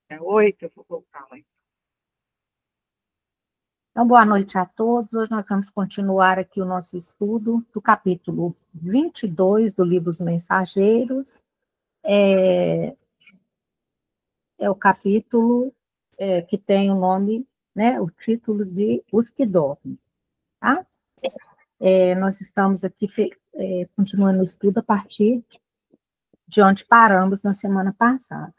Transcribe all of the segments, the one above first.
É 8, eu vou voltar lá. Então, boa noite a todos. Hoje nós vamos continuar aqui o nosso estudo do capítulo 22 do livro Os Mensageiros. É o capítulo que tem o nome, né, o título de Os que Dormem, tá? Nós estamos aqui continuando o estudo a partir de onde paramos na semana passada.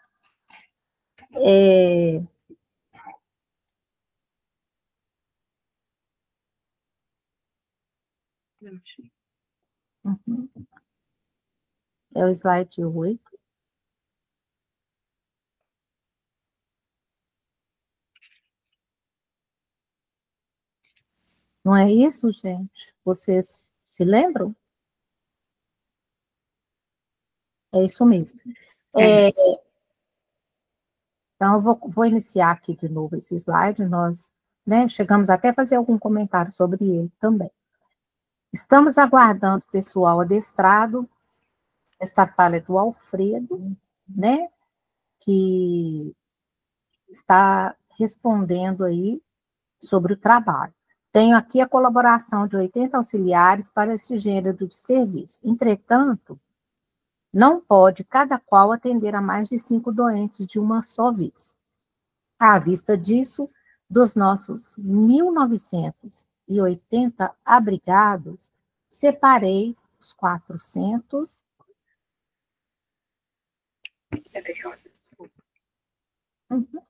Uhum. É o slide 8. Não é isso, gente? Vocês se lembram? É isso mesmo. Então, eu vou iniciar aqui de novo esse slide. Nós, né, chegamos até a fazer algum comentário sobre ele também. Estamos aguardando o pessoal adestrado. Esta fala é do Alfredo, né, que está respondendo aí sobre o trabalho. Tenho aqui a colaboração de 80 auxiliares para esse gênero de serviço. Entretanto, não pode cada qual atender a mais de 5 doentes de uma só vez. À vista disso, dos nossos 1.980 abrigados, separei os 400. É Rosa, desculpa. Uhum.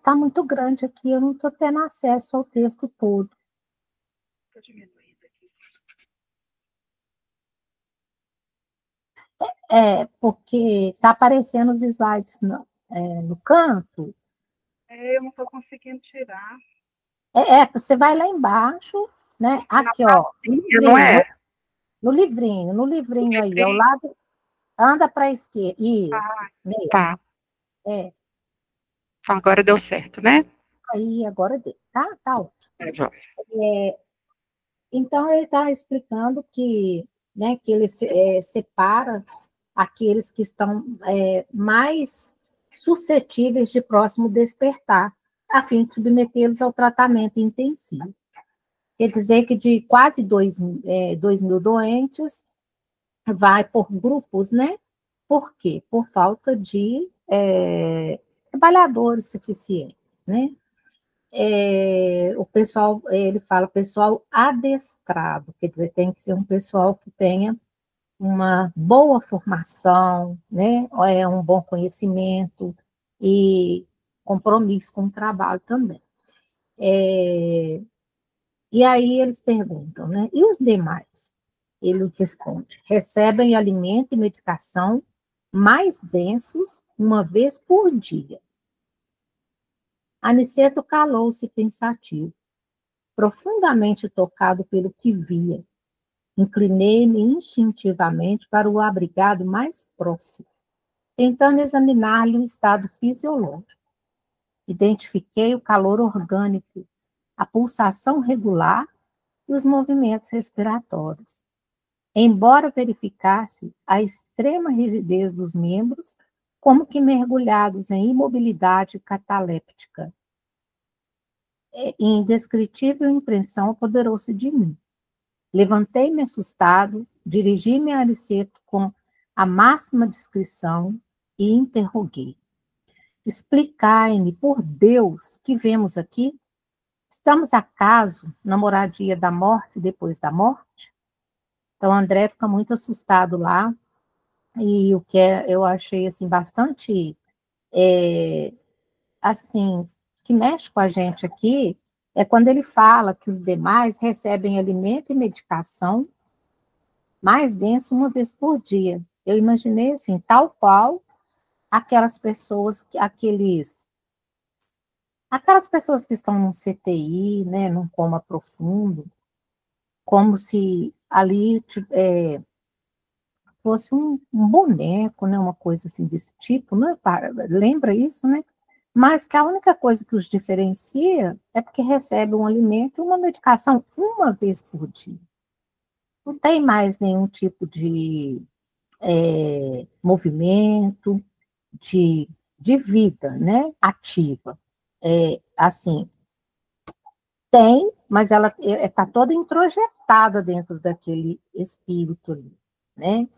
Tá muito grande aqui, eu não estou tendo acesso ao texto todo. Estou diminuindo aqui. Porque está aparecendo os slides no canto. Eu não estou conseguindo tirar. Você vai lá embaixo, né? Aqui, Na ó. pastinha, não é? No livrinho aí, ao lado, anda para a esquerda. Isso, Ah, nele. tá. É, Então, agora deu certo, né? aí agora deu, tá? Tá ótimo. É, Jorge. Então, ele está explicando que, né, que ele separa aqueles que estão mais suscetíveis de próximo despertar, a fim de submetê-los ao tratamento intensivo. Quer dizer que de quase 2.000 doentes, vai por grupos, né? Por quê? Por falta de trabalhadores suficientes, né? O pessoal, ele fala pessoal adestrado, quer dizer, tem que ser um pessoal que tenha uma boa formação, né? Um bom conhecimento e compromisso com o trabalho também. E aí eles perguntam, né? E os demais? Ele responde: recebem alimento e medicação mais densos uma vez por dia. Aniceto calou-se pensativo, profundamente tocado pelo que via. Inclinei-me instintivamente para o abrigado mais próximo, tentando examinar-lhe o estado fisiológico. Identifiquei o calor orgânico, a pulsação regular e os movimentos respiratórios. Embora verificasse a extrema rigidez dos membros, como que mergulhados em imobilidade cataléptica. Indescritível impressão apoderou-se de mim. Levantei-me assustado, dirigi-me a Aniceto com a máxima discrição e interroguei. Explicai-me, por Deus, que vemos aqui? Estamos acaso na moradia da morte depois da morte? Então, André fica muito assustado lá, e o que eu achei, assim, bastante, assim, que mexe com a gente aqui, é quando ele fala que os demais recebem alimento e medicação mais denso uma vez por dia. Eu imaginei assim, tal qual aquelas pessoas, aquelas pessoas que estão num CTI, né, num coma profundo, como se ali fosse um boneco, né, uma coisa assim desse tipo, né, lembra isso, né? Mas que a única coisa que os diferencia é porque recebe um alimento e uma medicação uma vez por dia. Não tem mais nenhum tipo de movimento, de, de vida, né, ativa. Assim, tem, mas ela está toda introjetada dentro daquele espírito ali, né?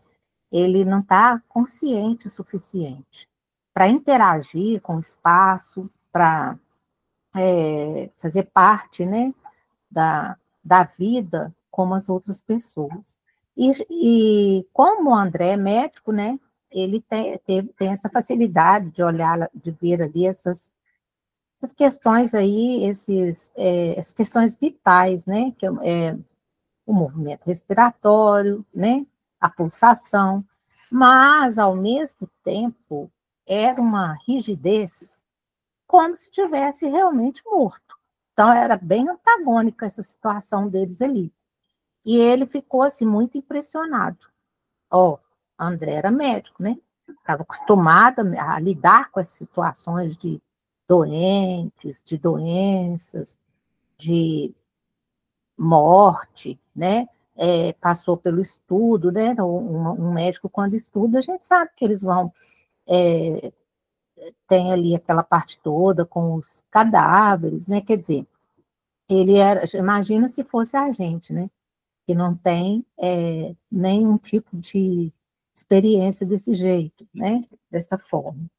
Ele não está consciente o suficiente para interagir com o espaço, para fazer parte, né, da vida como as outras pessoas. E como o André é médico, né, ele tem essa facilidade de olhar, de ver ali essas questões aí, essas questões vitais, né, que é o movimento respiratório, né, a pulsação, mas, ao mesmo tempo, era uma rigidez como se tivesse realmente morto. Então, era bem antagônica essa situação deles ali. E ele ficou, assim, muito impressionado. Ó, André era médico, né? Estava acostumada a lidar com as situações de doentes, de doenças, de morte, né? Passou pelo estudo, né? Um médico, quando estuda, a gente sabe que eles vão tem ali aquela parte toda com os cadáveres, né? Quer dizer, ele era, imagina se fosse a gente, né? Que não tem nenhum tipo de experiência desse jeito, né? Dessa forma.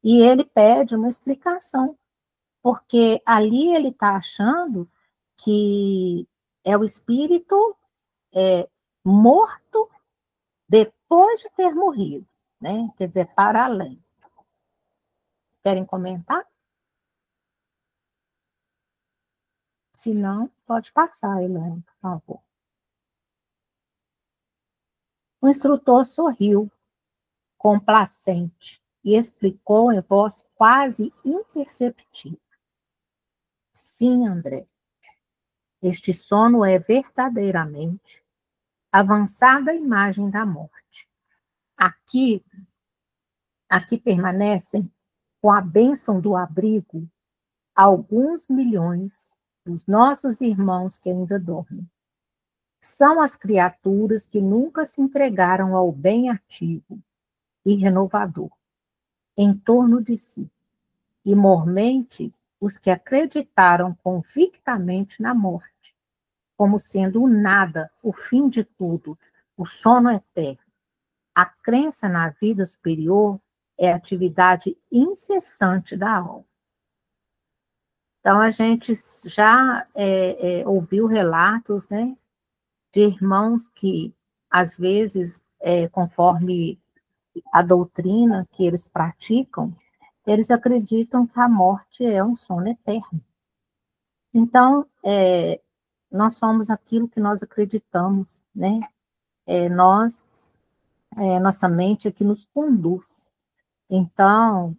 E ele pede uma explicação, porque ali ele está achando que é o espírito morto depois de ter morrido, né? Quer dizer, para além. Vocês querem comentar? Se não, pode passar, Elaine, por favor. O instrutor sorriu, complacente, e explicou em voz quase imperceptível. Sim, André, este sono é verdadeiramente avançada imagem da morte. Aqui, aqui permanecem, com a bênção do abrigo, alguns milhões dos nossos irmãos que ainda dormem. São as criaturas que nunca se entregaram ao bem ativo e renovador em torno de si, e mormente os que acreditaram convictamente na morte, como sendo o nada, o fim de tudo, o sono eterno. A crença na vida superior é a atividade incessante da alma. Então, a gente já ouviu relatos, né, de irmãos que, às vezes, conforme a doutrina que eles praticam, eles acreditam que a morte é um sono eterno. Então, nós somos aquilo que nós acreditamos, né? Nossa mente é que nos conduz. Então,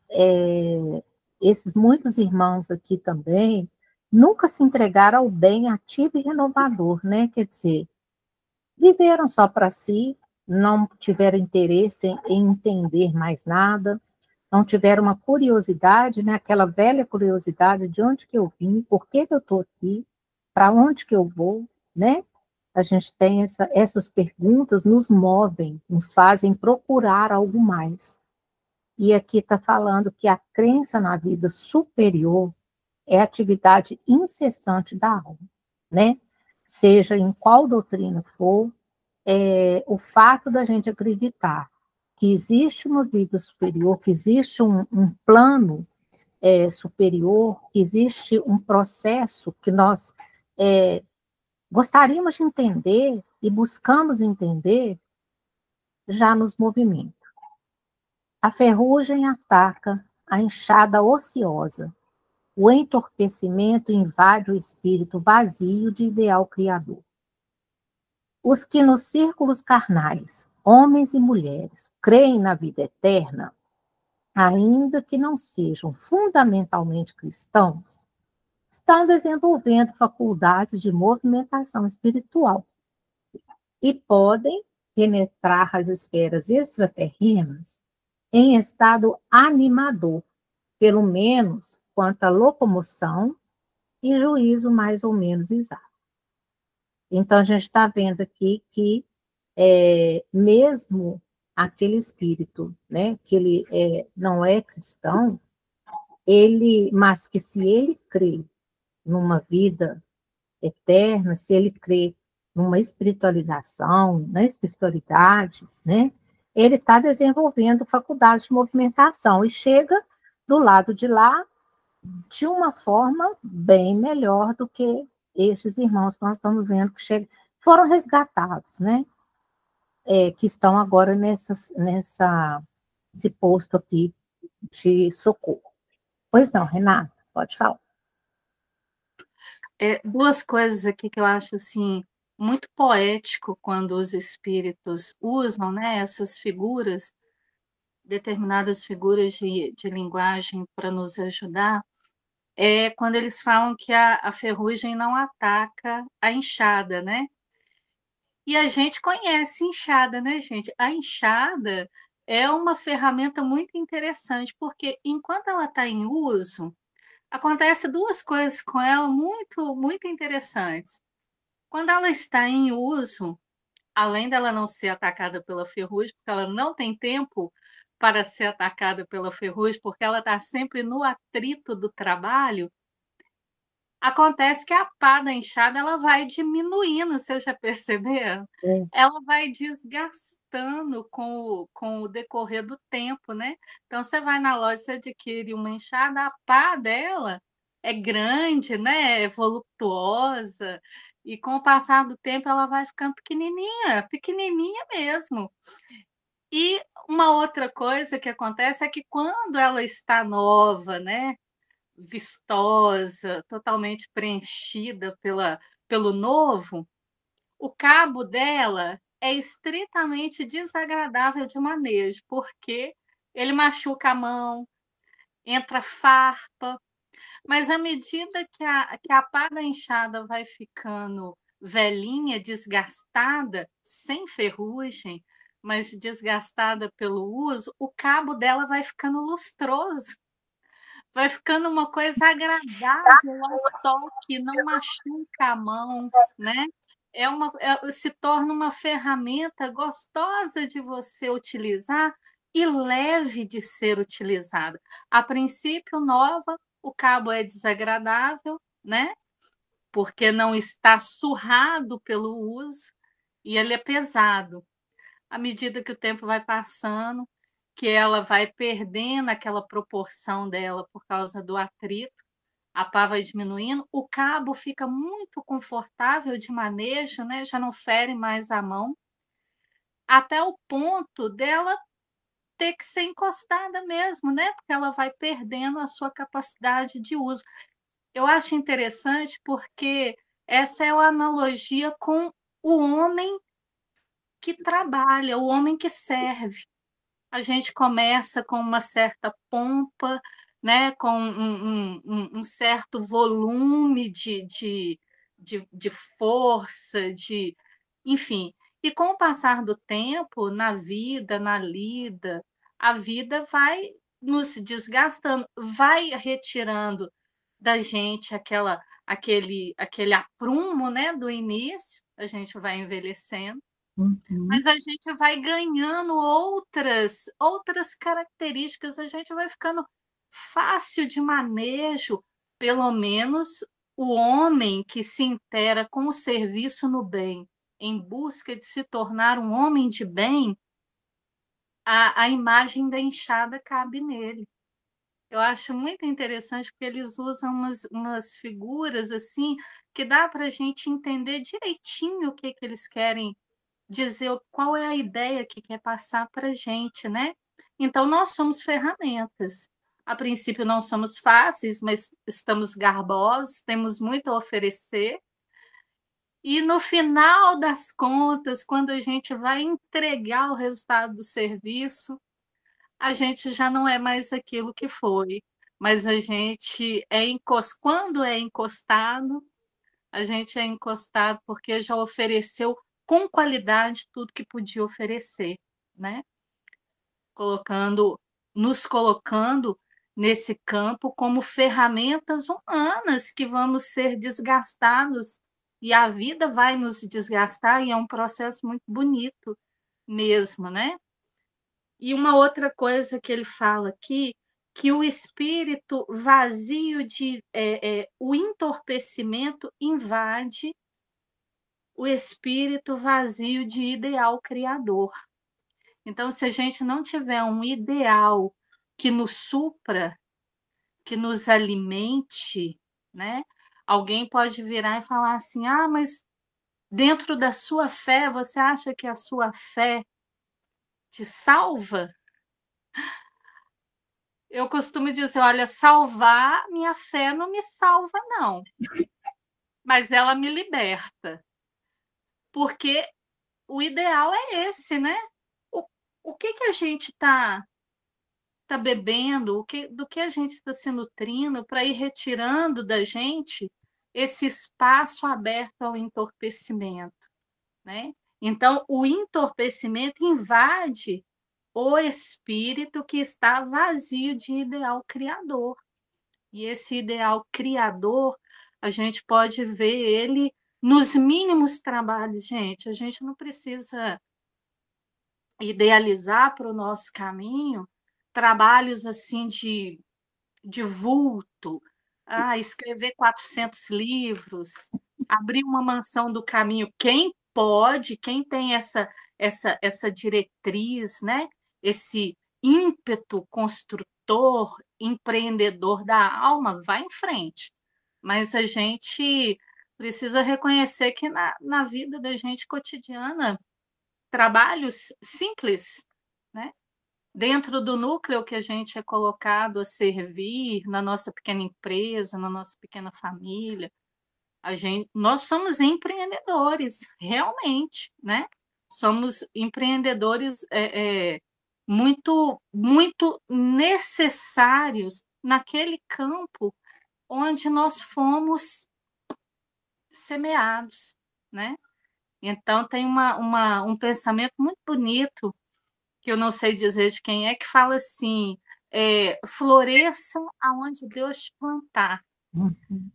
esses muitos irmãos aqui também nunca se entregaram ao bem ativo e renovador, né? Quer dizer, viveram só para si, não tiveram interesse em entender mais nada, não tiveram uma curiosidade, né? Aquela velha curiosidade de onde que eu vim, por que que eu estou aqui, para onde que eu vou, né? A gente tem essas perguntas, nos movem, nos fazem procurar algo mais. E aqui está falando que a crença na vida superior é a atividade incessante da alma, né? Seja em qual doutrina for, o fato da gente acreditar que existe uma vida superior, que existe um plano superior, que existe um processo que nós gostaríamos de entender e buscamos entender, já nos movimenta. A ferrugem ataca a enxada ociosa, o entorpecimento invade o espírito vazio de ideal criador. Os que nos círculos carnais, homens e mulheres, creem na vida eterna, ainda que não sejam fundamentalmente cristãos, estão desenvolvendo faculdades de movimentação espiritual e podem penetrar as esferas extraterrenas em estado animador, pelo menos quanto à locomoção e juízo mais ou menos exato. Então, a gente está vendo aqui que mesmo aquele espírito, né, que ele não é cristão, mas que se ele crê numa vida eterna, se ele crê numa espiritualização, na espiritualidade, né, ele está desenvolvendo faculdade de movimentação e chega do lado de lá de uma forma bem melhor do que estes irmãos que nós estamos vendo que foram resgatados, né? Que estão agora nesse posto aqui de socorro. Pois não, Renata, pode falar. Duas coisas aqui que eu acho assim muito poético quando os espíritos usam, né, essas figuras, determinadas figuras de linguagem para nos ajudar, é quando eles falam que a ferrugem não ataca a enxada, né? E a gente conhece enxada, né, gente? A enxada é uma ferramenta muito interessante, porque enquanto ela está em uso, acontece duas coisas com ela muito, muito interessantes. Quando ela está em uso, além dela não ser atacada pela ferrugem, porque ela não tem tempo para ser atacada pela ferrugem, porque ela está sempre no atrito do trabalho, acontece que a pá da enxada ela vai diminuindo, você já percebeu? Ela vai desgastando com o decorrer do tempo, né? Então, você vai na loja, você adquire uma enxada, a pá dela é grande, né? É voluptuosa, e com o passar do tempo ela vai ficando pequenininha, pequenininha mesmo. E uma outra coisa que acontece é que quando ela está nova, né? Vistosa, totalmente preenchida pelo novo, o cabo dela é estritamente desagradável de manejo, porque ele machuca a mão, entra farpa, mas à medida que a pá da enxada vai ficando velhinha, desgastada, sem ferrugem, mas desgastada pelo uso, o cabo dela vai ficando lustroso. Vai ficando uma coisa agradável ao toque, não machuca a mão, né? Se torna uma ferramenta gostosa de você utilizar e leve de ser utilizada. A princípio, nova, o cabo é desagradável, né? Porque não está surrado pelo uso e ele é pesado. À medida que o tempo vai passando, que ela vai perdendo aquela proporção dela por causa do atrito, a pá vai diminuindo, o cabo fica muito confortável de manejo, né? Já não fere mais a mão, até o ponto dela ter que ser encostada mesmo, né? Porque ela vai perdendo a sua capacidade de uso. Eu acho interessante porque essa é a analogia com o homem que trabalha, o homem que serve. A gente começa com uma certa pompa, né, com um certo volume de força, enfim. E com o passar do tempo, na vida, na lida, a vida vai nos desgastando, vai retirando da gente aquele aprumo, né, do início, a gente vai envelhecendo, mas a gente vai ganhando outras características, a gente vai ficando fácil de manejo, pelo menos o homem que se intera com o serviço no bem, em busca de se tornar um homem de bem, a imagem da enxada cabe nele. Eu acho muito interessante porque eles usam umas figuras assim que dá para a gente entender direitinho o que, que eles querem dizer, qual é a ideia que quer passar para a gente, né? Então, nós somos ferramentas. A princípio, não somos fáceis, mas estamos garbosos, temos muito a oferecer. E no final das contas, quando a gente vai entregar o resultado do serviço, a gente já não é mais aquilo que foi. Mas a gente quando é encostado, a gente é encostado porque já ofereceu com qualidade tudo que podia oferecer, né? Nos colocando nesse campo como ferramentas humanas que vamos ser desgastados e a vida vai nos desgastar e é um processo muito bonito mesmo, né? E uma outra coisa que ele fala aqui, que o espírito vazio o entorpecimento invade o espírito vazio de ideal criador. Então, se a gente não tiver um ideal que nos supra, que nos alimente, né? Alguém pode virar e falar assim: ah, mas dentro da sua fé, você acha que a sua fé te salva? Eu costumo dizer: olha, salvar minha fé não me salva, não, mas ela me liberta, porque o ideal é esse, né? O, o que a gente está bebendo, do que a gente está se nutrindo para ir retirando da gente esse espaço aberto ao entorpecimento, né? Então, o entorpecimento invade o espírito que está vazio de ideal criador. E esse ideal criador, a gente pode ver ele nos mínimos trabalhos, gente. A gente não precisa idealizar para o nosso caminho trabalhos assim de vulto, escrever 400 livros, abrir uma mansão do caminho. Quem pode, quem tem essa diretriz, né? Esse ímpeto construtor, empreendedor da alma, vai em frente. Mas a gente precisa reconhecer que na vida da gente cotidiana, trabalhos simples, né? Dentro do núcleo que a gente é colocado a servir, na nossa pequena empresa, na nossa pequena família, nós somos empreendedores, realmente, né? Somos empreendedores muito, muito necessários naquele campo onde nós fomos semeados, né? Então, tem um pensamento muito bonito, que eu não sei dizer de quem é, que fala assim: floresça aonde Deus te plantar. Uhum.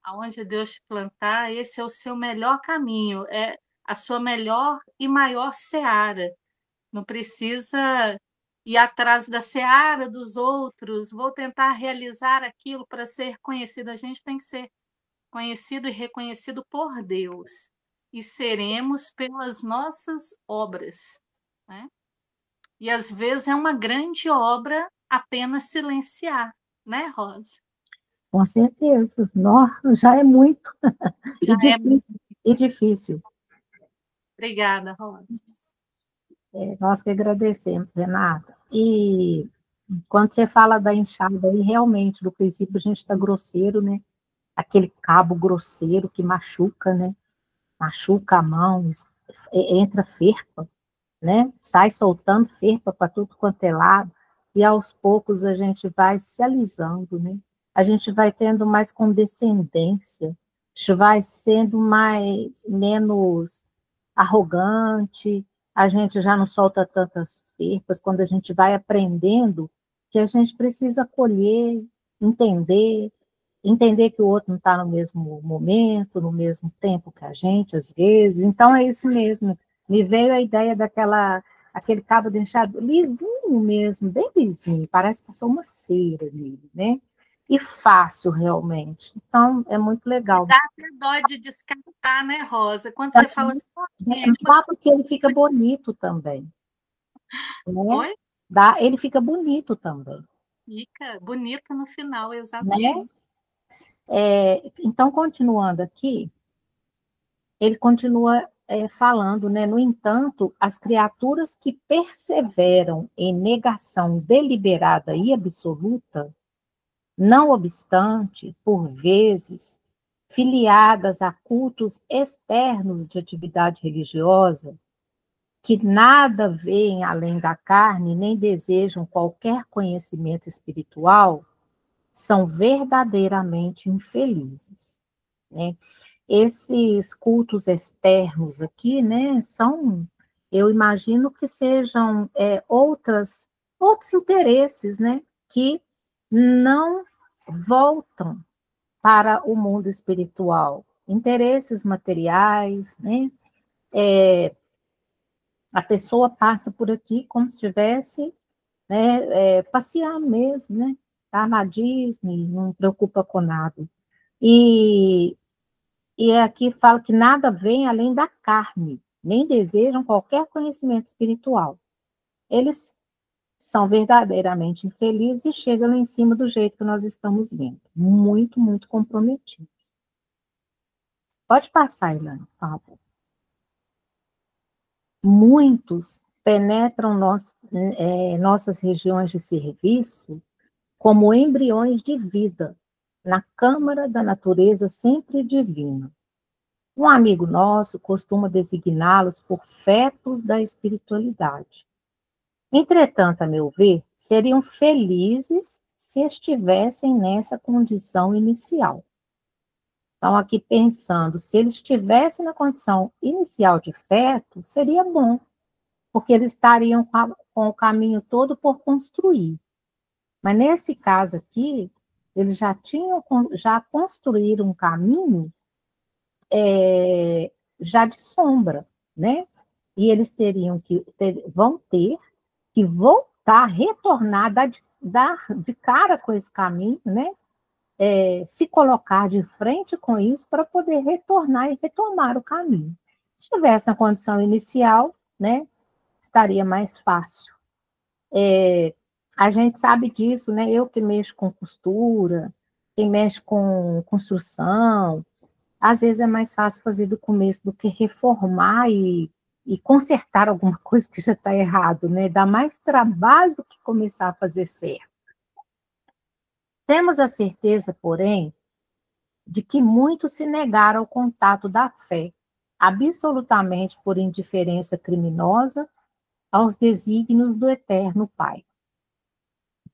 Aonde Deus te plantar, esse é o seu melhor caminho, é a sua melhor e maior seara. Não precisa ir atrás da seara dos outros, vou tentar realizar aquilo para ser conhecido. A gente tem que ser conhecido e reconhecido por Deus, e seremos pelas nossas obras, né? E às vezes é uma grande obra apenas silenciar, né, Rosa? Com certeza. Nossa, já é muito. Já E é. difícil. E difícil. Obrigada, Rosa. Nós que agradecemos, Renata. E quando você fala da enxada aí, realmente, no princípio a gente está grosseiro, né? Aquele cabo grosseiro que machuca, né? Machuca a mão, entra ferpa, né? Sai soltando ferpa para tudo quanto é lado, e aos poucos a gente vai se alisando, né? A gente vai tendo mais condescendência, a gente vai sendo menos arrogante, a gente já não solta tantas ferpas, quando a gente vai aprendendo que a gente precisa acolher, entender, entender que o outro não está no mesmo momento, no mesmo tempo que a gente, às vezes. Então, é isso mesmo. Me veio a ideia aquele cabo de enxada lisinho mesmo, bem lisinho, parece que passou uma cera nele, né? E fácil, realmente. Então, é muito legal. Dá até dó de descartar, né, Rosa? Quando você fala assim, gente, Dá porque ele fica bonito também, né? oi? Ele fica bonito também, Fica bonita no final, né? exatamente. Então, continuando aqui, ele continua falando, né? No entanto, as criaturas que perseveram em negação deliberada e absoluta, não obstante, por vezes, filiadas a cultos externos de atividade religiosa, que nada veem além da carne, nem desejam qualquer conhecimento espiritual, são verdadeiramente infelizes, né? Esses cultos externos aqui, né, eu imagino que sejam outros interesses, né, que não voltam para o mundo espiritual, interesses materiais, né? A pessoa passa por aqui como se estivesse, né, passeando mesmo, né? Tá na Disney, não preocupa com nada. E aqui fala que nada vem além da carne, nem desejam qualquer conhecimento espiritual. Eles são verdadeiramente infelizes e chegam lá em cima do jeito que nós estamos vendo. Muito, muito comprometidos. Pode passar, Ilana, por favor. Muitos penetram nossas regiões de serviço como embriões de vida, na câmara da natureza sempre divina. Um amigo nosso costuma designá-los por fetos da espiritualidade. Entretanto, a meu ver, seriam felizes se estivessem nessa condição inicial. Então, aqui pensando, se eles estivessem na condição inicial de feto, seria bom, porque eles estariam com o caminho todo por construir. Mas nesse caso aqui, eles já construíram um caminho já de sombra, né? E eles vão ter que voltar, retornar, dar de cara com esse caminho, né? Se colocar de frente com isso para poder retornar e retomar o caminho. Se estivesse na condição inicial, né? Estaria mais fácil. A gente sabe disso, né? Eu que mexo com costura, quem mexe com construção, às vezes é mais fácil fazer do começo do que reformar e consertar alguma coisa que já está errado, né? Dá mais trabalho do que começar a fazer certo. Temos a certeza, porém, de que muitos se negaram ao contato da fé, absolutamente por indiferença criminosa aos desígnios do Eterno Pai.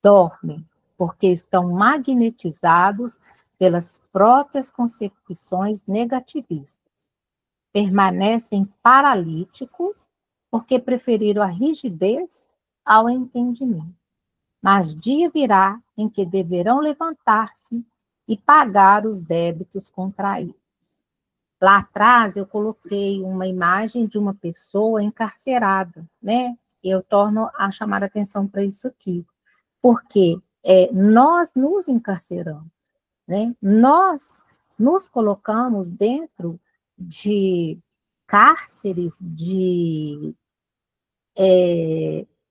Dormem, porque estão magnetizados pelas próprias concepções negativistas. Permanecem paralíticos, porque preferiram a rigidez ao entendimento. Mas dia virá em que deverão levantar-se e pagar os débitos contraídos. Lá atrás eu coloquei uma imagem de uma pessoa encarcerada, né? E eu torno a chamar a atenção para isso aqui, porque nós nos encarceramos, né? Nós nos colocamos dentro de cárceres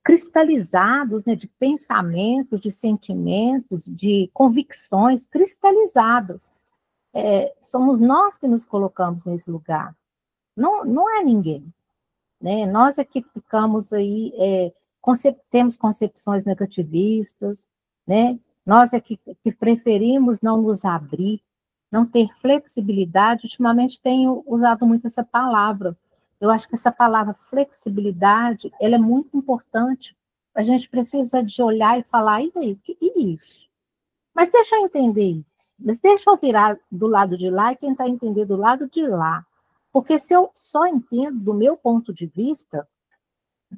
cristalizados, né, de pensamentos, de sentimentos, de convicções cristalizadas. Somos nós que nos colocamos nesse lugar, não é ninguém, né? Nós é que ficamos aí, temos concepções negativistas, né? Nós é que preferimos não nos abrir, não ter flexibilidade. Ultimamente tenho usado muito essa palavra. Eu acho que essa palavra flexibilidade, ela é muito importante. A gente precisa de olhar e falar, e aí, que isso? Mas deixa eu entender isso. Mas deixa eu virar do lado de lá e tentar entender do lado de lá. Porque se eu só entendo do meu ponto de vista,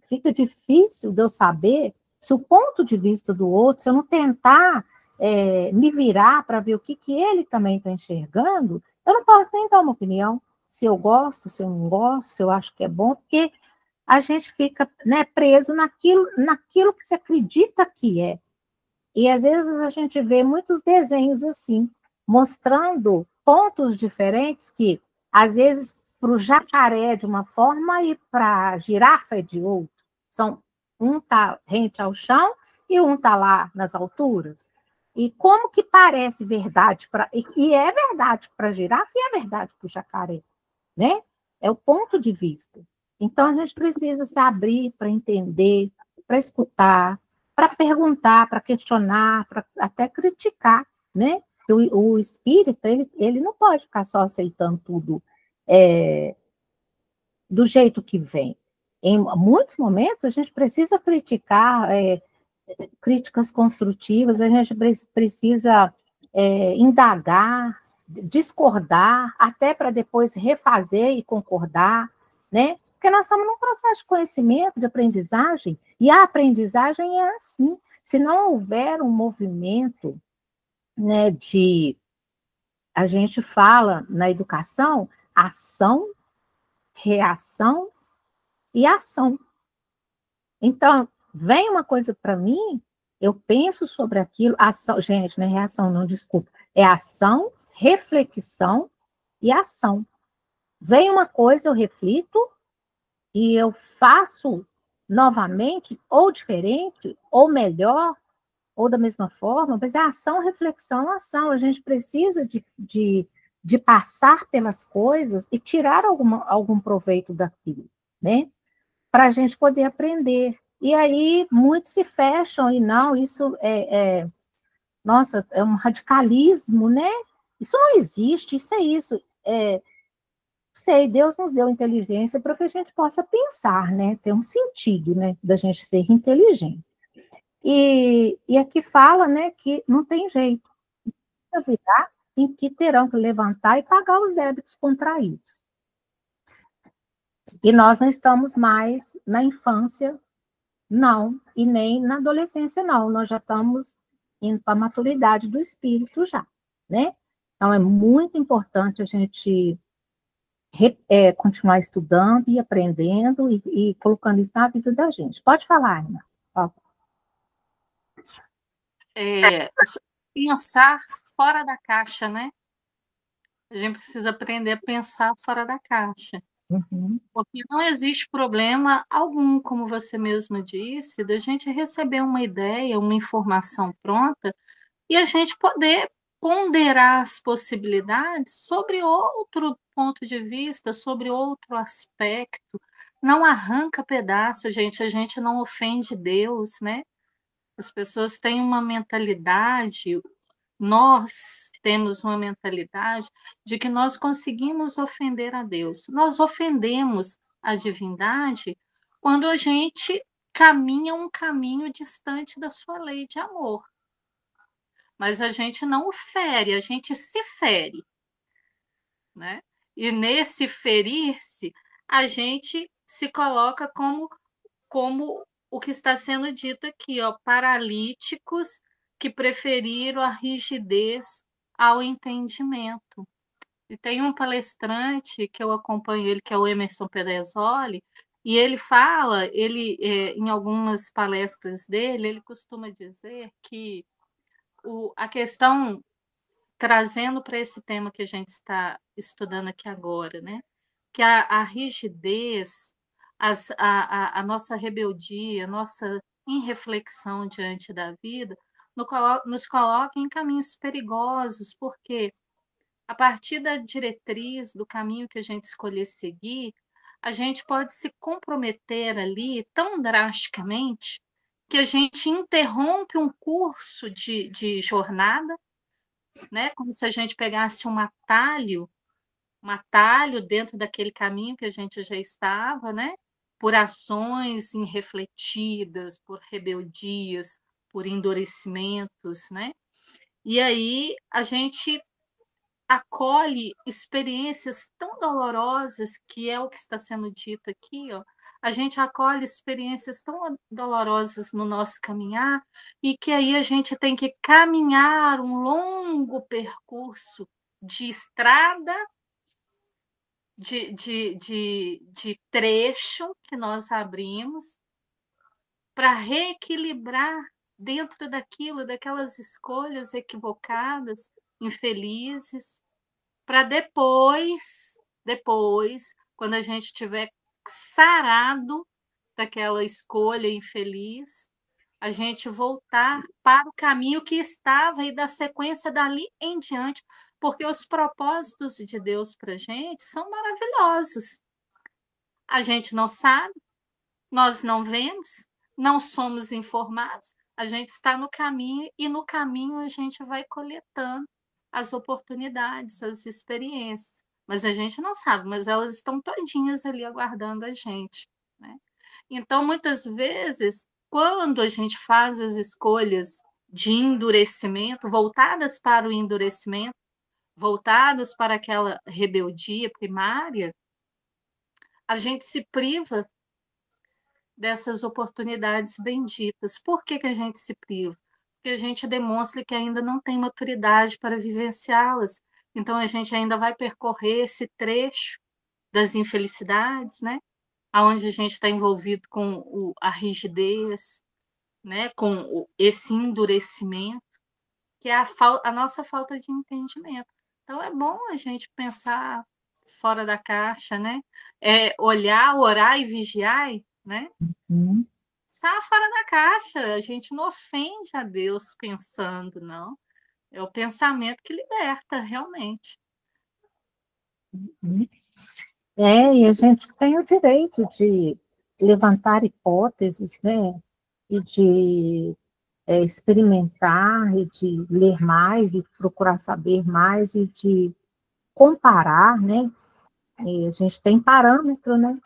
fica difícil de eu saber se o ponto de vista do outro, se eu não tentar me virar para ver o que ele também está enxergando, eu não posso nem dar uma opinião. Se eu gosto, se eu não gosto, se eu acho que é bom, porque a gente fica, né, preso naquilo que se acredita que é. E às vezes a gente vê muitos desenhos assim, mostrando pontos diferentes que, às vezes, para o jacaré é de uma forma e para a girafa é de outra. Um está rente ao chão e um está lá nas alturas. E como que parece verdade e é verdade para a girafa e é verdade para o jacaré, né? É o ponto de vista. Então, a gente precisa se abrir para entender, para escutar, para perguntar, para questionar, para até criticar, né? O espírita, ele não pode ficar só aceitando tudo do jeito que vem. em muitos momentos, a gente precisa criticar, críticas construtivas, a gente precisa indagar, discordar, até para depois refazer e concordar, né? Porque nós estamos num processo de conhecimento, de aprendizagem, e a aprendizagem é assim. Se não houver um movimento, né, a gente fala na educação, ação, reação e ação. Então, vem uma coisa para mim, eu penso sobre aquilo, ação, gente, não é reação, não, desculpa, é ação, reflexão e ação. Vem uma coisa, eu reflito e eu faço novamente, ou diferente, ou melhor, ou da mesma forma, mas é ação, reflexão, ação. A gente precisa de passar pelas coisas e tirar algum proveito daquilo, né? Para a gente poder aprender. E aí muitos se fecham e não, isso nossa, é um radicalismo, né? Isso não existe, isso é isso. Sei, Deus nos deu inteligência para que a gente possa pensar, né? Ter um sentido, né? Da gente ser inteligente. E aqui fala, né, que não tem jeito. Haverá em que terão que levantar e pagar os débitos contraídos. E nós não estamos mais na infância, não, e nem na adolescência, não. Nós já estamos indo para a maturidade do espírito já, né? Então, é muito importante a gente continuar estudando e aprendendo e colocando isso na vida da gente. Pode falar, Ana. Pensar fora da caixa, né? A gente precisa aprender a pensar fora da caixa. Uhum. Porque não existe problema algum, como você mesma disse, da gente receber uma ideia, uma informação pronta e a gente poder ponderar as possibilidades sobre outro ponto de vista, sobre outro aspecto. Não arranca pedaço, gente, a gente não ofende Deus, né? As pessoas têm uma mentalidade, nós temos uma mentalidade de que nós conseguimos ofender a Deus. Nós ofendemos a divindade quando a gente caminha um caminho distante da sua lei de amor. Mas a gente não o fere, a gente se fere, né? E nesse ferir-se, a gente se coloca como o que está sendo dito aqui, ó, paralíticos que preferiram a rigidez ao entendimento. E tem um palestrante que eu acompanho ele, que é o Emerson Perezzoli, e ele fala, em algumas palestras dele, ele costuma dizer que a questão, trazendo para esse tema que a gente está estudando aqui agora, né? Que a rigidez, a nossa rebeldia, a nossa irreflexão diante da vida, nos coloca em caminhos perigosos, porque a partir da diretriz, do caminho que a gente escolher seguir, a gente pode se comprometer ali tão drasticamente que a gente interrompe um curso de jornada, né? Como se a gente pegasse um atalho dentro daquele caminho que a gente já estava, né? Por ações irrefletidas, por rebeldias, por endurecimentos, né? E aí a gente acolhe experiências tão dolorosas, que é o que está sendo dito aqui, ó. A gente acolhe experiências tão dolorosas no nosso caminhar, e que aí a gente tem que caminhar um longo percurso de estrada, de trecho que nós abrimos para reequilibrar dentro daquilo, daquelas escolhas equivocadas, infelizes, para depois, quando a gente tiver sarado daquela escolha infeliz, a gente voltar para o caminho que estava e da sequência dali em diante, porque os propósitos de Deus para a gente são maravilhosos. A gente não sabe, nós não vemos, não somos informados, a gente está no caminho e no caminho a gente vai coletando as oportunidades, as experiências. Mas a gente não sabe, mas elas estão todinhas ali aguardando a gente, né? Então, muitas vezes, quando a gente faz as escolhas de endurecimento, voltadas para o endurecimento, voltadas para aquela rebeldia primária, a gente se priva dessas oportunidades benditas. Por que que a gente se priva? Porque a gente demonstra que ainda não tem maturidade para vivenciá-las. Então, a gente ainda vai percorrer esse trecho das infelicidades, né? Aonde a gente está envolvido com a rigidez, né? Com esse endurecimento, que é a nossa falta de entendimento. Então, é bom a gente pensar fora da caixa, né? Olhar, orar e vigiar, né? Uhum. Pensar fora da caixa. A gente não ofende a Deus pensando, não. É o pensamento que liberta, realmente. Uhum. E a gente tem o direito de levantar hipóteses, né? E de experimentar, e de ler mais, e procurar saber mais, e de comparar, né? E a gente tem parâmetro, né?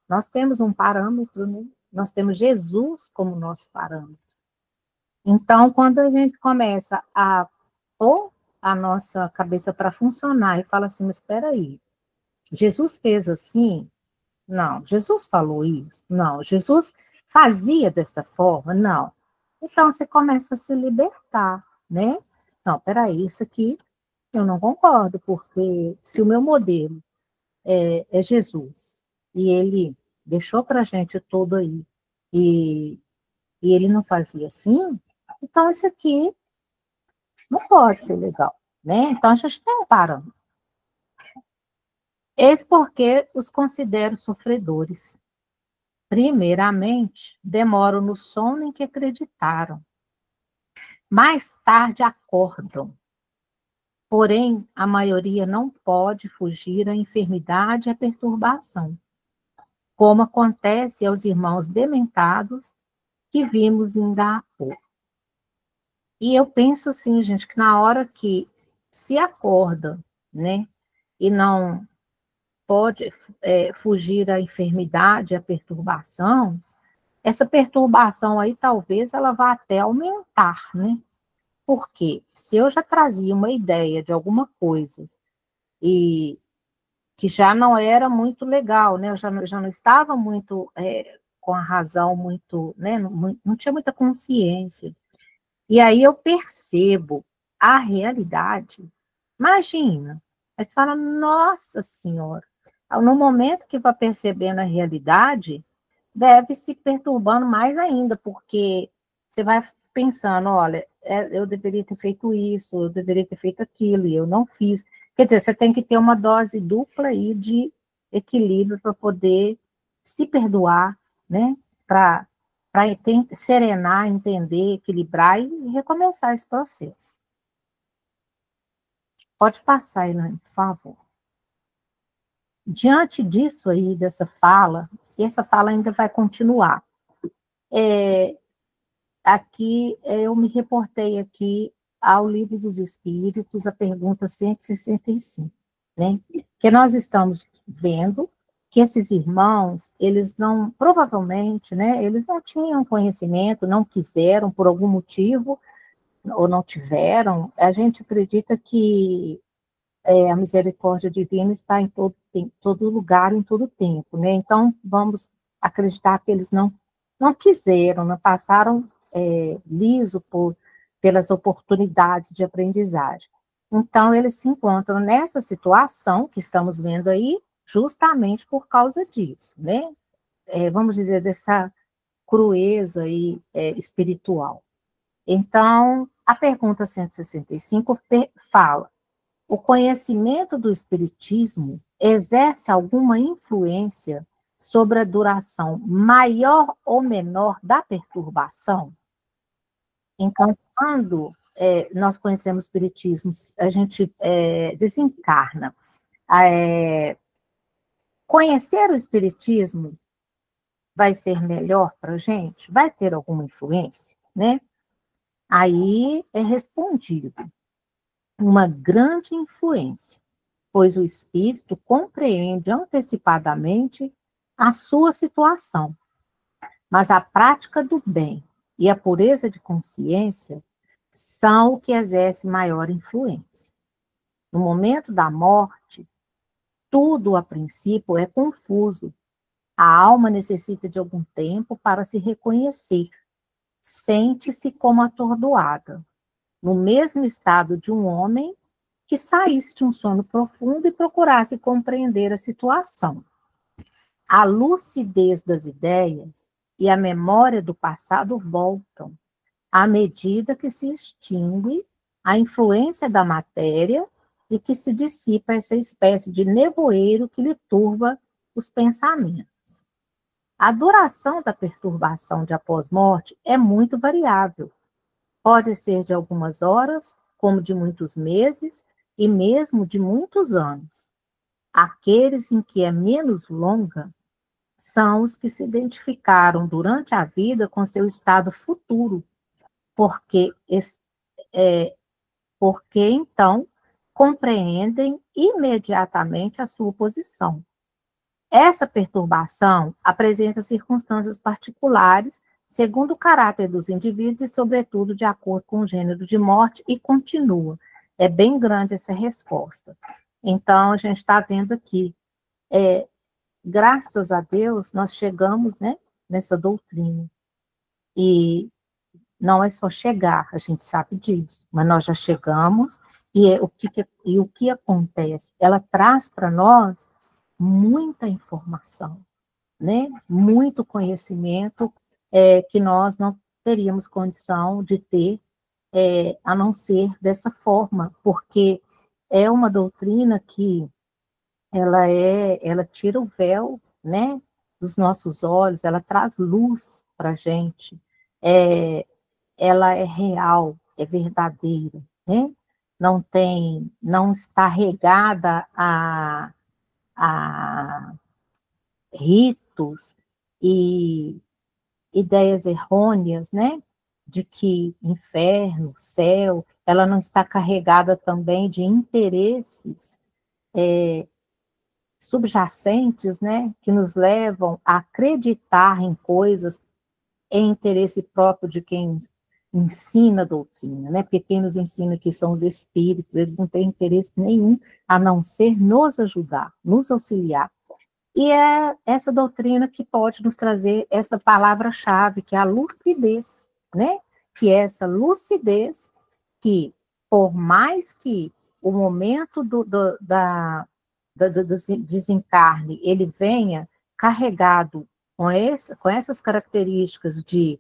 Nós temos um parâmetro, né? Nós temos Jesus como nosso parâmetro. Então, quando a gente começa a pôr a nossa cabeça para funcionar e fala assim, mas espera aí, Jesus fez assim? Não. Jesus falou isso? Não. Jesus fazia desta forma? Não. Então, você começa a se libertar, né? Não, peraí, isso aqui eu não concordo, porque se o meu modelo é Jesus, e ele deixou para a gente tudo aí, e, e ele não fazia assim, então isso aqui não pode ser legal, né? Então, a gente tem um parâmetro. Eis porque os considero sofredores. Primeiramente, demoram no sono em que acreditaram. Mais tarde acordam. Porém, a maioria não pode fugir à enfermidade e à perturbação, como acontece aos irmãos dementados que vimos em Daapô. E eu penso assim, gente, que na hora que se acorda, né, e não pode fugir à enfermidade, à perturbação, essa perturbação aí talvez ela vá até aumentar, né? Porque se eu já trazia uma ideia de alguma coisa e que já não era muito legal, né? Eu já não estava muito com a razão muito, né? Não tinha muita consciência. E aí eu percebo a realidade. Imagina, aí você fala, nossa senhora, no momento que vai percebendo a realidade, deve se perturbando mais ainda, porque você vai pensando, olha, eu deveria ter feito isso, eu deveria ter feito aquilo, e eu não fiz. Quer dizer, você tem que ter uma dose dupla aí de equilíbrio para poder se perdoar, né? Para serenar, entender, equilibrar e recomeçar esse processo. Pode passar, Elaine, por favor. Diante disso aí, dessa fala, e essa fala ainda vai continuar, aqui eu me reportei aqui ao Livro dos Espíritos, a pergunta 165, né? Que nós estamos vendo que esses irmãos, eles não, provavelmente, né, eles não tinham conhecimento, não quiseram por algum motivo, ou não tiveram, a gente acredita que a misericórdia divina está em todo lugar, em todo tempo, né? Então, vamos acreditar que eles não quiseram, não passaram liso pelas oportunidades de aprendizagem. Então, eles se encontram nessa situação que estamos vendo aí, justamente por causa disso, né? Vamos dizer, dessa crueza aí, espiritual. Então, a pergunta 165 fala: o conhecimento do Espiritismo exerce alguma influência sobre a duração maior ou menor da perturbação? Então, quando nós conhecemos o Espiritismo, a gente desencarna. Conhecer o Espiritismo vai ser melhor para a gente? Vai ter alguma influência, né? Aí é respondido uma grande influência, pois o espírito compreende antecipadamente a sua situação mas a prática do bem e a pureza de consciência são o que exerce maior influência. No momento da morte, tudo a princípio é confuso. A alma necessita de algum tempo para se reconhecer. Sente-se como atordoada, no mesmo estado de um homem que saísse de um sono profundo e procurasse compreender a situação. A lucidez das ideias e a memória do passado voltam, à medida que se extingue a influência da matéria e que se dissipa essa espécie de nevoeiro que lhe turva os pensamentos. A duração da perturbação de após-morte é muito variável. Pode ser de algumas horas, como de muitos meses, e mesmo de muitos anos. Aqueles em que é menos longa são os que se identificaram durante a vida com seu estado futuro, porque então compreendem imediatamente a sua posição. Essa perturbação apresenta circunstâncias particulares, segundo o caráter dos indivíduos e, sobretudo, de acordo com o gênero de morte, e continua. É bem grande essa resposta. Então, a gente está vendo aqui, graças a Deus, nós chegamos, né, nessa doutrina. E não é só chegar, a gente sabe disso, mas nós já chegamos, e o que acontece? Ela traz para nós muita informação, né? Muito conhecimento que nós não teríamos condição de ter, a não ser dessa forma, porque é uma doutrina que ela tira o véu, né, dos nossos olhos, ela traz luz para a gente, ela é real, é verdadeira, né? Não está regada a ritos e ideias errôneas, né? De que inferno, céu, ela não está carregada também de interesses subjacentes, né? Que nos levam a acreditar em coisas em interesse próprio de quem ensina a doutrina, né? Porque quem nos ensina que são os espíritos, eles não têm interesse nenhum a não ser nos ajudar, nos auxiliar. E é essa doutrina que pode nos trazer essa palavra-chave, que é a lucidez, né? Que é essa lucidez que, por mais que o momento do desencarne ele venha carregado com essas características de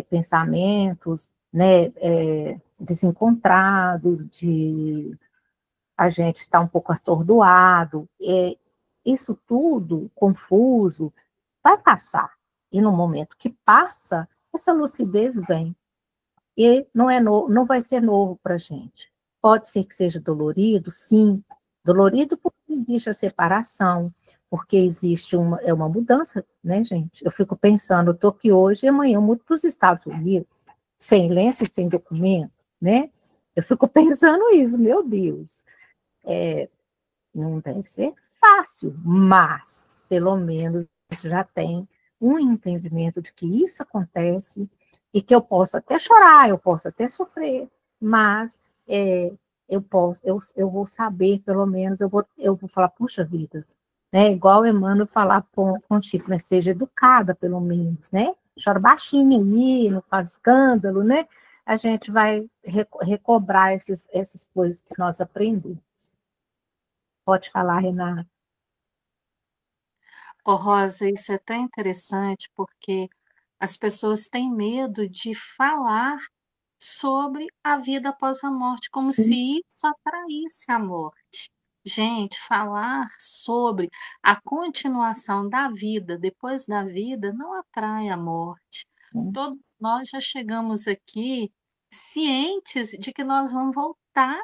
pensamentos, né, desencontrados, de a gente estar um pouco atordoado, isso tudo, confuso, vai passar. E no momento que passa, essa lucidez vem. E não vai ser novo para a gente. Pode ser que seja dolorido, sim. Dolorido porque existe a separação, porque existe uma mudança, né, gente? Eu fico pensando, eu estou aqui hoje e amanhã eu mudo para os Estados Unidos, sem lenço e sem documento, né? Eu fico pensando isso, meu Deus. Não deve ser fácil, mas, pelo menos, a gente já tem um entendimento de que isso acontece e que eu posso até chorar, eu posso até sofrer, mas eu vou saber, pelo menos, eu vou falar, puxa vida, né? Igual o Emmanuel falar com o Chico, né? Seja educada, pelo menos, né? Chora baixinho aí, não faz escândalo, né? A gente vai recobrar essas coisas que nós aprendemos. Pode falar, Renata. Rosa, isso é tão interessante porque as pessoas têm medo de falar sobre a vida após a morte, como se isso atraísse a morte. Gente, falar sobre a continuação da vida depois da vida não atrai a morte. Todos nós já chegamos aqui cientes de que nós vamos voltar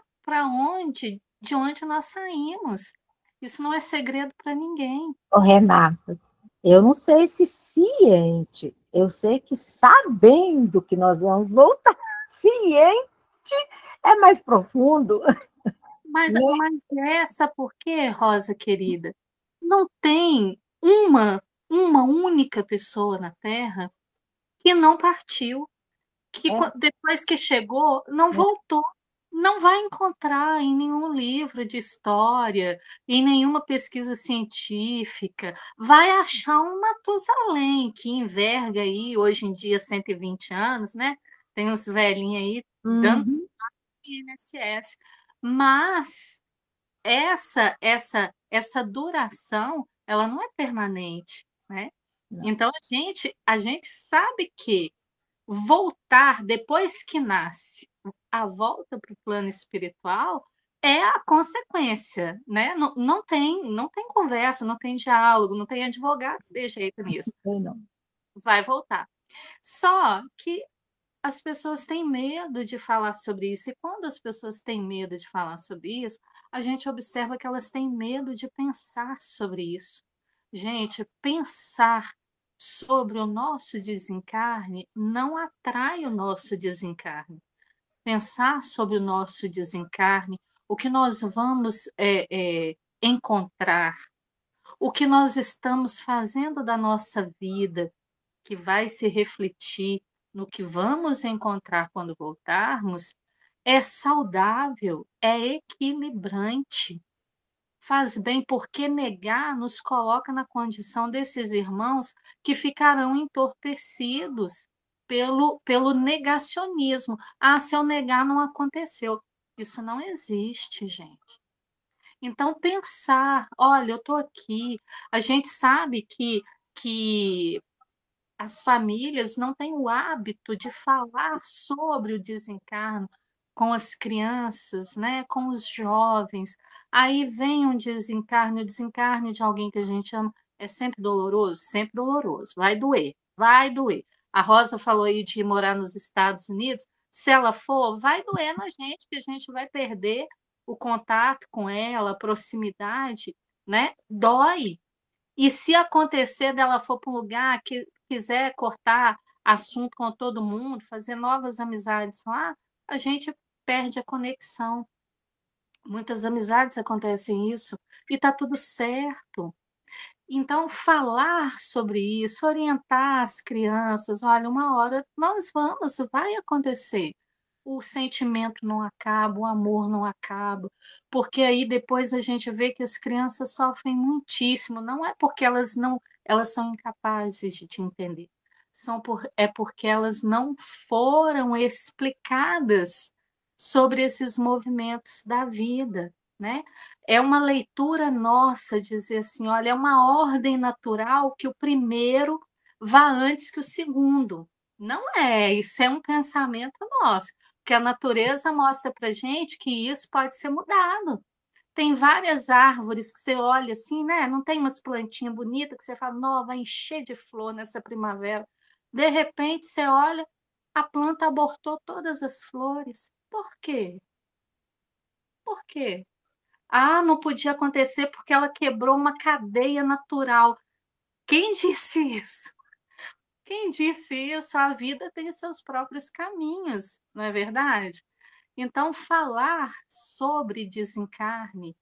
de onde nós saímos. Isso não é segredo para ninguém. Renata, eu não sei se ciente, eu sei que sabendo que nós vamos voltar, ciente é mais profundo. Mas essa por quê, Rosa querida? Não tem uma uma única pessoa na Terra que não partiu, que depois que chegou, não voltou. Não vai encontrar em nenhum livro de história, em nenhuma pesquisa científica. Vai achar um Matusalém, que enverga aí, hoje em dia, 120 anos, né? Tem uns velhinhos aí dando Uhum. INSS. Mas essa duração, ela não é permanente, né? Não, Então a gente sabe que voltar depois que nasce, a volta para o plano espiritual é a consequência, né? Não tem conversa, não tem diálogo, não tem advogado que dê jeito nisso. sei não. Vai voltar. Só que as pessoas têm medo de falar sobre isso, e quando as pessoas têm medo de falar sobre isso, a gente observa que elas têm medo de pensar sobre isso. Gente, pensar sobre o nosso desencarne não atrai o nosso desencarne. Pensar sobre o nosso desencarne, o que nós vamos encontrar, o que nós estamos fazendo da nossa vida, que vai se refletir no que vamos encontrar quando voltarmos, é saudável, é equilibrante, faz bem, porque negar nos coloca na condição desses irmãos que ficarão entorpecidos pelo negacionismo. Ah, se eu negar, não aconteceu. Isso não existe, gente. Então, pensar, olha, eu estou aqui. A gente sabe que as famílias não têm o hábito de falar sobre o desencarno com as crianças, né, com os jovens. Aí vem um desencarne, o desencarne de alguém que a gente ama é sempre doloroso, vai doer, vai doer. A Rosa falou aí de morar nos Estados Unidos, se ela for, vai doer na gente, que a gente vai perder o contato com ela, a proximidade, né? Dói, e se acontecer dela for para um lugar que quiser cortar assunto com todo mundo, fazer novas amizades lá, a gente perde a conexão. Muitas amizades acontecem isso e está tudo certo. Então, falar sobre isso, orientar as crianças, olha, uma hora nós vamos, vai acontecer. O sentimento não acaba, o amor não acaba, porque aí depois a gente vê que as crianças sofrem muitíssimo, não é porque elas são incapazes de entender, é porque elas não foram explicadas sobre esses movimentos da vida, né? É uma leitura nossa dizer assim, olha, é uma ordem natural que o primeiro vá antes que o segundo. Não é, isso é um pensamento nosso, porque a natureza mostra para gente que isso pode ser mudado. Tem várias árvores que você olha assim, né? Não tem umas plantinhas bonitas que você fala, não, vai encher de flor nessa primavera. De repente você olha, a planta abortou todas as flores. Por quê? Por quê? Ah, não podia acontecer porque ela quebrou uma cadeia natural. Quem disse isso? Quem disse isso? A vida tem seus próprios caminhos, não é verdade? Então, falar sobre desencarne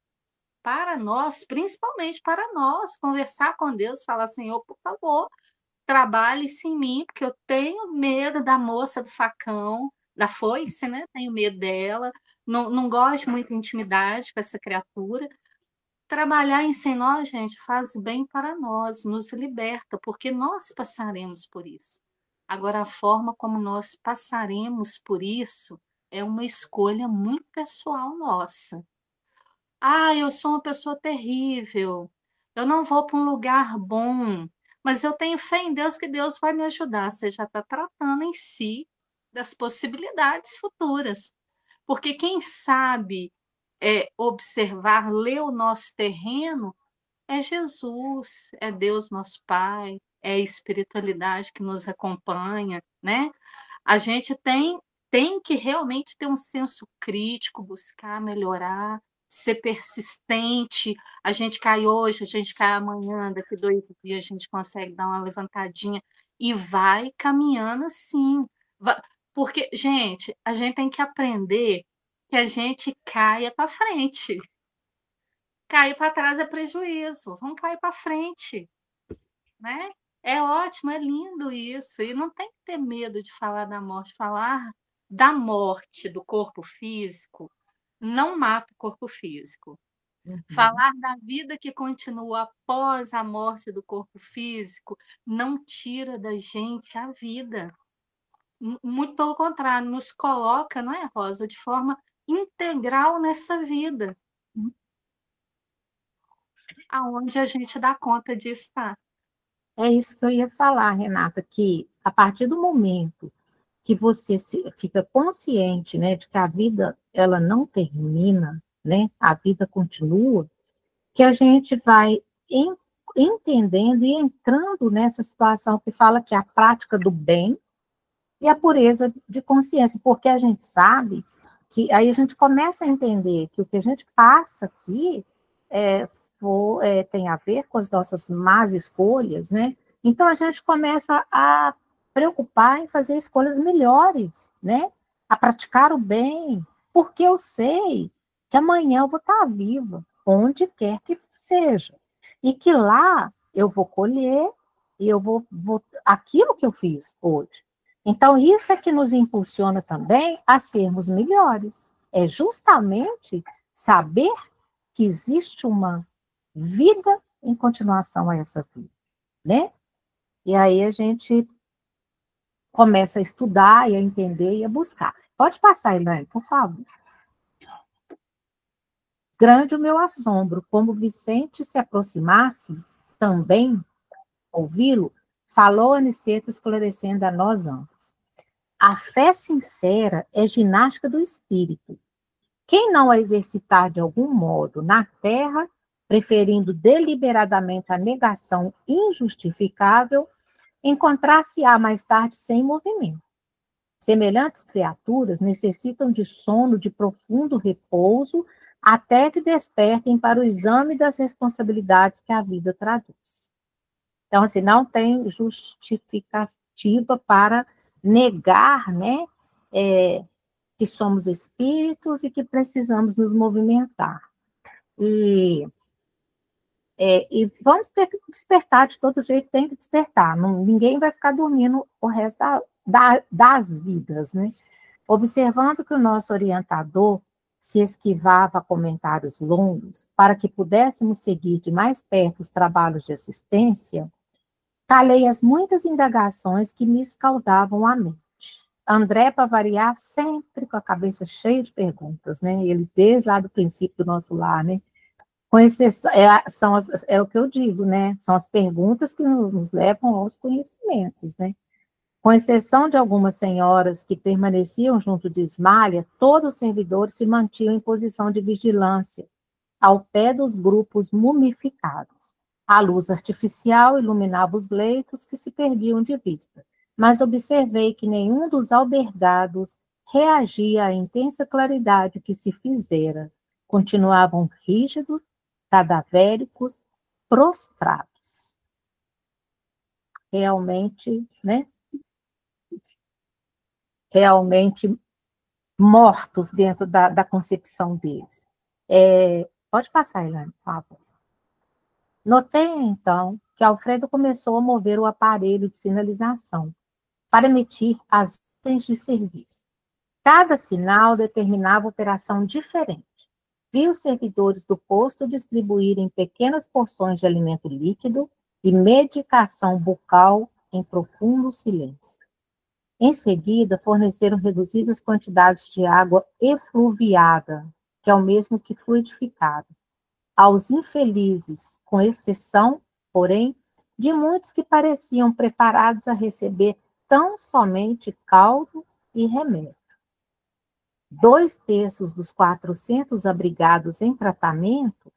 para nós, principalmente para nós, conversar com Deus, falar, Senhor, por favor, trabalhe-se em mim, porque eu tenho medo da moça do facão, da foice, né? Tenho medo dela, não gosto muito de intimidade com essa criatura. Trabalhar em sem nós, gente, faz bem para nós, nos liberta, porque nós passaremos por isso. Agora, a forma como nós passaremos por isso é uma escolha muito pessoal nossa. Ah, eu sou uma pessoa terrível, eu não vou para um lugar bom, mas eu tenho fé em Deus que Deus vai me ajudar. Você já está tratando em si das possibilidades futuras. Porque quem sabe observar, ler o nosso terreno, é Jesus, é Deus nosso Pai, é a espiritualidade que nos acompanha, né? A gente tem que realmente ter um senso crítico, buscar melhorar, ser persistente. A gente cai hoje, a gente cai amanhã, daqui 2 dias a gente consegue dar uma levantadinha e vai caminhando assim. Porque, gente, a gente tem que aprender que a gente caia para frente. Cair para trás é prejuízo, vamos cair para frente. né? É ótimo, é lindo isso, e não tem que ter medo de falar da morte. Falar da morte do corpo físico não mata o corpo físico. Uhum. Falar da vida que continua após a morte do corpo físico não tira da gente a vida. Muito pelo contrário, nos coloca, não é, Rosa, de forma integral nessa vida, aonde a gente dá conta de estar. É isso que eu ia falar, Renata, que a partir do momento que você fica consciente, né, de que a vida ela não termina, né, a vida continua, que a gente vai entendendo e entrando nessa situação que fala que é a prática do bem e a pureza de consciência, porque a gente sabe que aí a gente começa a entender que o que a gente passa aqui tem a ver com as nossas más escolhas, né? Então a gente começa a preocupar em fazer escolhas melhores, né? A praticar o bem, porque eu sei que amanhã eu vou estar viva, onde quer que seja, e que lá eu vou colher e eu vou aquilo que eu fiz hoje. Então, isso é que nos impulsiona também a sermos melhores. É justamente saber que existe uma vida em continuação a essa vida, né? E aí a gente começa a estudar e a entender e a buscar. Pode passar, Elaine, por favor. Grande o meu assombro, como Vicente se aproximasse, também, ouvi-lo, falou Aniceto, esclarecendo a nós ambos. A fé sincera é ginástica do espírito. Quem não a exercitar de algum modo na terra, preferindo deliberadamente a negação injustificável, encontrar-se-á mais tarde sem movimento. Semelhantes criaturas necessitam de sono de profundo repouso até que despertem para o exame das responsabilidades que a vida traduz. Então, assim, não tem justificativa para negar, né, que somos espíritos e que precisamos nos movimentar. E, e vamos ter que despertar, de todo jeito tem que despertar. Não, ninguém vai ficar dormindo o resto das vidas, né? Observando que o nosso orientador se esquivava a comentários longos para que pudéssemos seguir de mais perto os trabalhos de assistência, calei as muitas indagações que me escaldavam a mente. André, para variar, sempre com a cabeça cheia de perguntas, né? Ele, desde lá do princípio do nosso lar, né? Com exceção, é o que eu digo, né? São as perguntas que nos levam aos conhecimentos, né? Com exceção de algumas senhoras que permaneciam junto de Ismália, todos os servidores se mantinham em posição de vigilância, ao pé dos grupos mumificados. A luz artificial iluminava os leitos que se perdiam de vista, mas observei que nenhum dos albergados reagia à intensa claridade que se fizera. Continuavam rígidos, cadavéricos, prostrados. Realmente, né? Realmente mortos dentro da concepção deles. Pode passar, Elaine, por favor. Notei, então, que Alfredo começou a mover o aparelho de sinalização para emitir as ordens de serviço. Cada sinal determinava operação diferente. Vi os servidores do posto distribuírem pequenas porções de alimento líquido e medicação bucal em profundo silêncio. Em seguida, forneceram reduzidas quantidades de água efluviada, que é o mesmo que fluidificada, aos infelizes, com exceção, porém, de muitos que pareciam preparados a receber tão somente caldo e remédio. 2/3 dos 400 abrigados em tratamento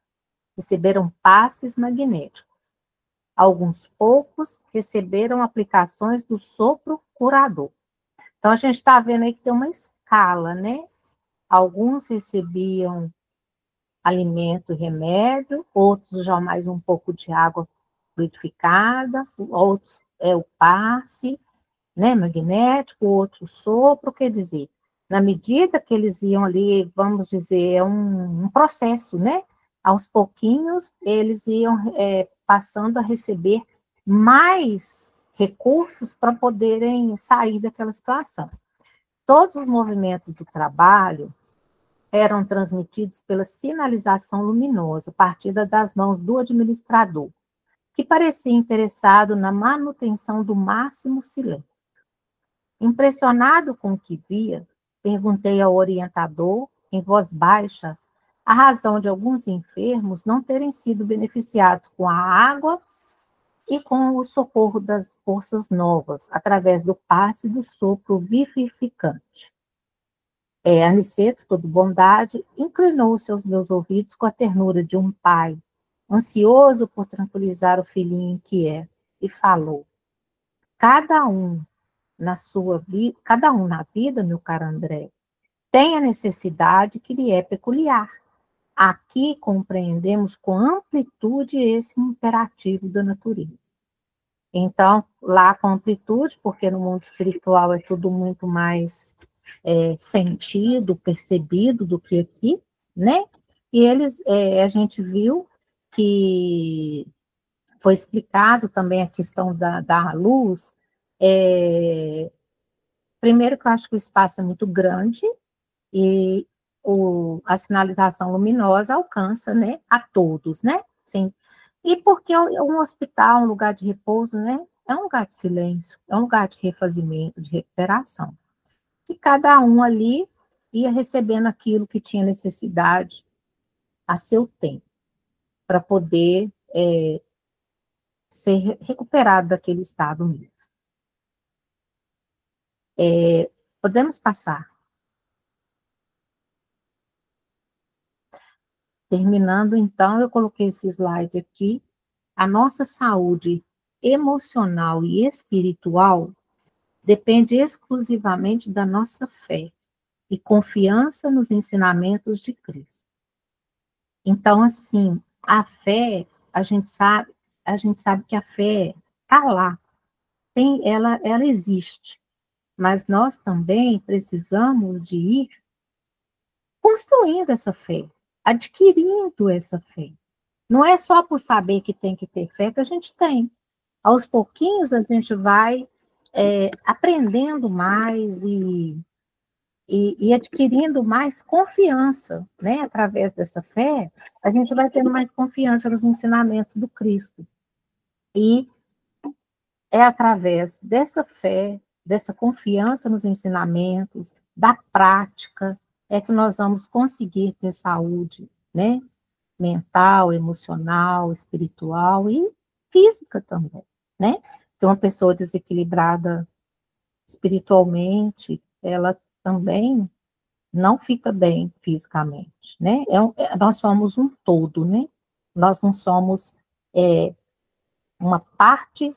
receberam passes magnéticos. Alguns poucos receberam aplicações do sopro curador. Então, a gente está vendo aí que tem uma escala, né? Alguns recebiam alimento e remédio, outros já mais um pouco de água fluidificada, outros o passe, né, magnético, outro sopro, quer dizer, na medida que eles iam ali, vamos dizer, é um processo, né? Aos pouquinhos, eles iam passando a receber mais recursos para poderem sair daquela situação. Todos os movimentos do trabalho eram transmitidos pela sinalização luminosa, partida das mãos do administrador, que parecia interessado na manutenção do máximo silêncio. Impressionado com o que via, perguntei ao orientador, em voz baixa, a razão de alguns enfermos não terem sido beneficiados com a água e com o socorro das forças novas, através do passe do sopro vivificante. Aniceto, todo bondade, inclinou-se aos meus ouvidos com a ternura de um pai, ansioso por tranquilizar o filhinho inquieto, e falou: cada um na vida, meu caro André, tem a necessidade que lhe é peculiar. Aqui compreendemos com amplitude esse imperativo da natureza. Então, lá com amplitude, porque no mundo espiritual é tudo muito mais sentido, percebido do que aqui, né? E a gente viu que foi explicado também a questão da luz. Primeiro que eu acho que o espaço é muito grande e a sinalização luminosa alcança, né, a todos, né? Sim. E porque um hospital, um lugar de repouso, né, é um lugar de silêncio, é um lugar de refazimento, de recuperação. E cada um ali ia recebendo aquilo que tinha necessidade a seu tempo, para poder ser recuperado daquele estado mesmo. Podemos passar. Terminando, então, eu coloquei esse slide aqui. A nossa saúde emocional e espiritual depende exclusivamente da nossa fé e confiança nos ensinamentos de Cristo. Então, assim, a fé, a gente sabe que a fé está lá, ela existe, mas nós também precisamos de ir construindo essa fé, adquirindo essa fé. Não é só por saber que tem que ter fé que a gente tem. Aos pouquinhos a gente vai aprendendo mais e adquirindo mais confiança, né? Através dessa fé, a gente vai tendo mais confiança nos ensinamentos do Cristo. E é através dessa fé, dessa confiança nos ensinamentos, da prática, é que nós vamos conseguir ter saúde, né? Mental, emocional, espiritual e física também, né? Então, uma pessoa desequilibrada espiritualmente, ela também não fica bem fisicamente, né? Nós somos um todo, né? Nós não somos uma parte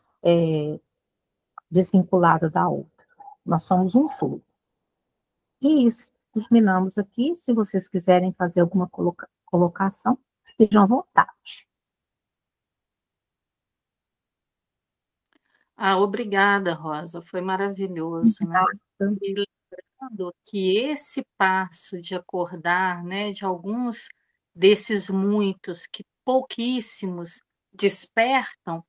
desvinculada da outra. Nós somos um todo. E isso, terminamos aqui. Se vocês quiserem fazer alguma colocação, estejam à vontade. Obrigada, Rosa, foi maravilhoso, né? E lembrando que esse passo de acordar, né, de alguns desses muitos que pouquíssimos despertam,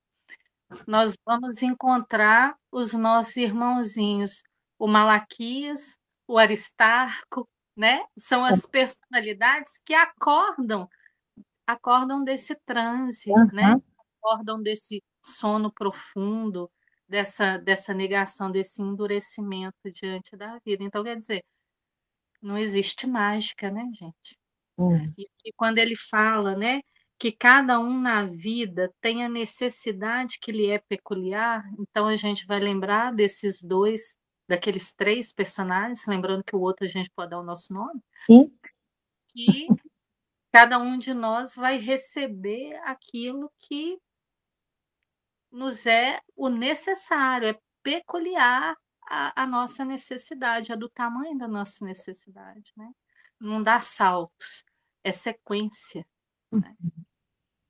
nós vamos encontrar os nossos irmãozinhos, o Malaquias, o Aristarco, né? São as personalidades que acordam desse transe, né? Acordam desse sono profundo, dessa negação, desse endurecimento diante da vida. Então, quer dizer, não existe mágica, né, gente? E quando ele fala, né, que cada um na vida tem a necessidade que lhe é peculiar, então a gente vai lembrar daqueles três personagens, lembrando que o outro a gente pode dar o nosso nome. Sim. Que cada um de nós vai receber aquilo que nos é o necessário, é peculiar à nossa necessidade, é do tamanho da nossa necessidade, né? Não dá saltos, é sequência. Né?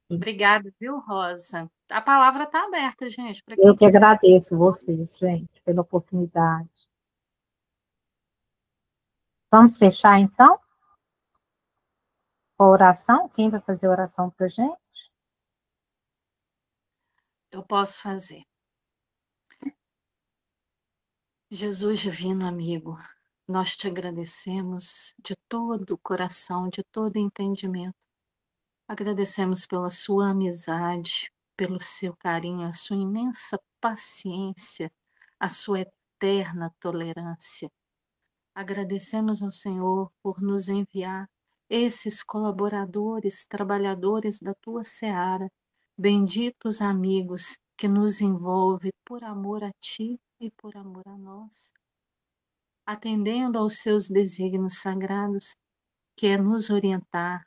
Obrigada, viu, Rosa? A palavra está aberta, gente. Eu que agradeço vocês, gente, pela oportunidade. Vamos fechar, então? A oração? Quem vai fazer a oração para a gente? eu posso fazer. Jesus divino amigo, nós te agradecemos de todo o coração, de todo o entendimento. Agradecemos pela sua amizade, pelo seu carinho, a sua imensa paciência, a sua eterna tolerância. Agradecemos ao Senhor por nos enviar esses colaboradores, trabalhadores da tua seara, benditos amigos que nos envolve por amor a ti e por amor a nós, atendendo aos seus desígnios sagrados, que é nos orientar,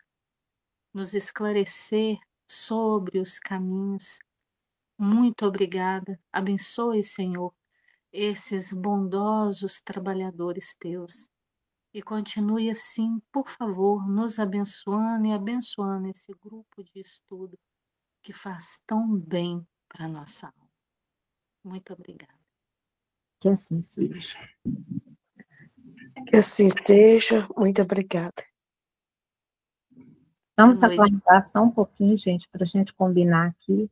nos esclarecer sobre os caminhos. Muito obrigada. Abençoe, Senhor, esses bondosos trabalhadores teus. E continue assim, por favor, nos abençoando e abençoando esse grupo de estudo que faz tão bem para a nossa alma. Muito obrigada. Que assim seja. Que assim seja. Muito obrigada. Vamos aguardar só um pouquinho, gente, para a gente combinar aqui.